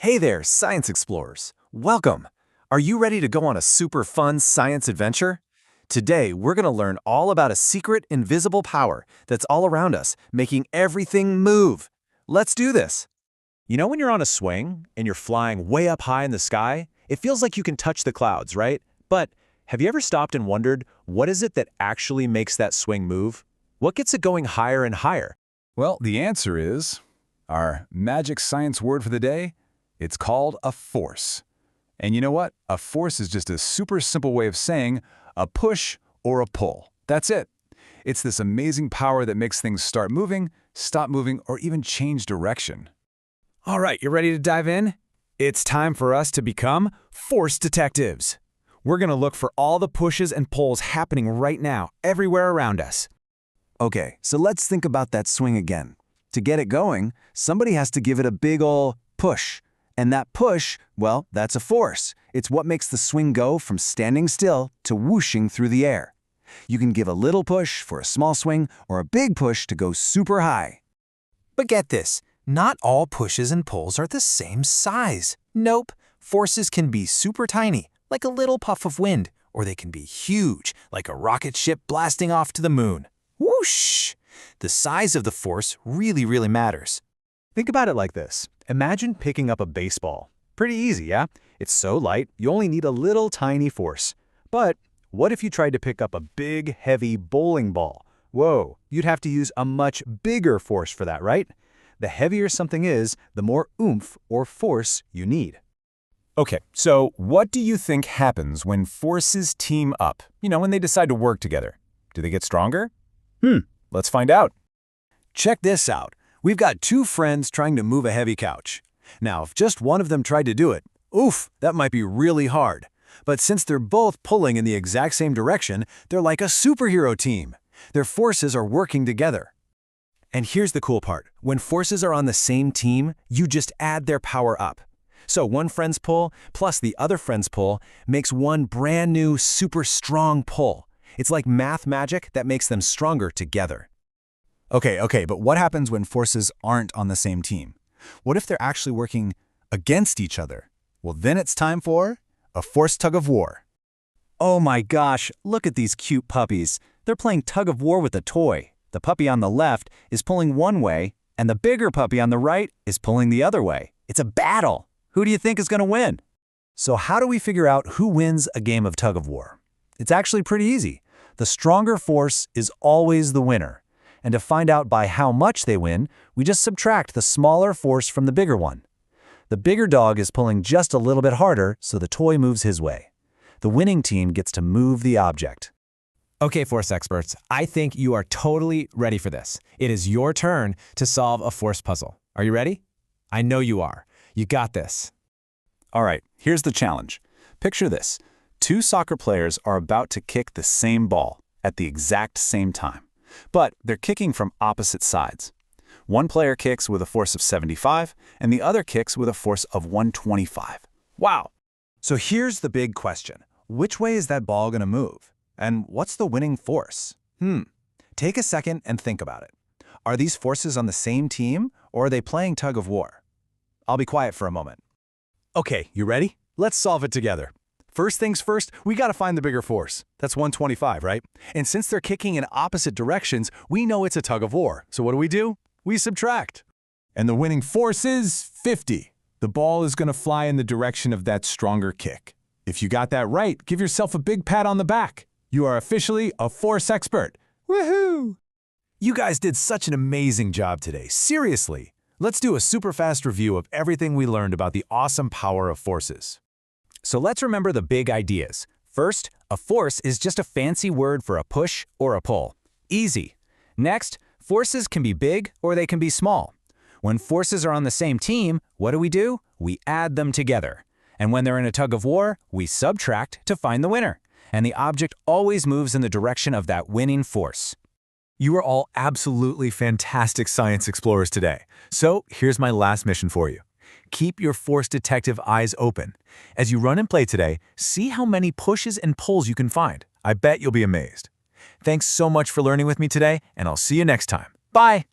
Hey there, science explorers. Welcome. Are you ready to go on a super fun science adventure? Today, we're going to learn all about a secret, invisible power that's all around us, making everything move. Let's do this. You know when you're on a swing and you're flying way up high in the sky? It feels like you can touch the clouds, right? But have you ever stopped and wondered, what is it that actually makes that swing move? What gets it going higher and higher? Well, the answer is our magic science word for the day. It's called a force. And you know what? A force is just a super simple way of saying a push or a pull. That's it. It's this amazing power that makes things start moving, stop moving, or even change direction. All right, you ready to dive in? It's time for us to become force detectives. We're going to look for all the pushes and pulls happening right now, everywhere around us. Okay, so let's think about that swing again. To get it going, somebody has to give it a big ol' push. And that push, well, that's a force. It's what makes the swing go from standing still to whooshing through the air. You can give a little push for a small swing or a big push to go super high. But get this, not all pushes and pulls are the same size. Nope, forces can be super tiny, like a little puff of wind, or they can be huge, like a rocket ship blasting off to the moon. Whoosh! The size of the force really matters. Think about it like this. Imagine picking up a baseball. Pretty easy, yeah? It's so light, you only need a little tiny force. But what if you tried to pick up a big, heavy bowling ball? Whoa, you'd have to use a much bigger force for that, right? The heavier something is, the more oomph or force you need. Okay, so what do you think happens when forces team up? You know, when they decide to work together. Do they get stronger? Let's find out. Check this out. We've got two friends trying to move a heavy couch. Now, if just one of them tried to do it, oof, that might be really hard. But since they're both pulling in the exact same direction, they're like a superhero team. Their forces are working together. And here's the cool part. When forces are on the same team, you just add their power up. So one friend's pull plus the other friend's pull makes one brand new, super strong pull. It's like math magic that makes them stronger together. Okay, but what happens when forces aren't on the same team? What if they're actually working against each other? Well, then it's time for a force tug of war. Oh my gosh, look at these cute puppies. They're playing tug of war with a toy. The puppy on the left is pulling one way, and the bigger puppy on the right is pulling the other way. It's a battle. Who do you think is going to win? So how do we figure out who wins a game of tug of war? It's actually pretty easy. The stronger force is always the winner. And to find out by how much they win, we just subtract the smaller force from the bigger one. The bigger dog is pulling just a little bit harder, so the toy moves his way. The winning team gets to move the object. Okay, force experts, I think you are totally ready for this. It is your turn to solve a force puzzle. Are you ready? I know you are. You got this. All right, here's the challenge. Picture this. Two soccer players are about to kick the same ball at the exact same time. But they're kicking from opposite sides. One player kicks with a force of 75, and the other kicks with a force of 125. Wow! So here's the big question. Which way is that ball going to move? And what's the winning force? Take a second and think about it. Are these forces on the same team, or are they playing tug of war? I'll be quiet for a moment. Okay, you ready? Let's solve it together. First things first, we got to find the bigger force. That's 125, right? And since they're kicking in opposite directions, we know it's a tug of war. So what do? We subtract. And the winning force is 50. The ball is going to fly in the direction of that stronger kick. If you got that right, give yourself a big pat on the back. You are officially a force expert. Woohoo! You guys did such an amazing job today. Seriously. Let's do a super fast review of everything we learned about the awesome power of forces. So let's remember the big ideas. First, a force is just a fancy word for a push or a pull. Easy. Next, forces can be big or they can be small. When forces are on the same team, what do? We add them together. And when they're in a tug of war, we subtract to find the winner. And the object always moves in the direction of that winning force. You are all absolutely fantastic science explorers today. So here's my last mission for you. Keep your force detective eyes open. As you run and play today, see how many pushes and pulls you can find. I bet you'll be amazed. Thanks so much for learning with me today, and I'll see you next time. Bye!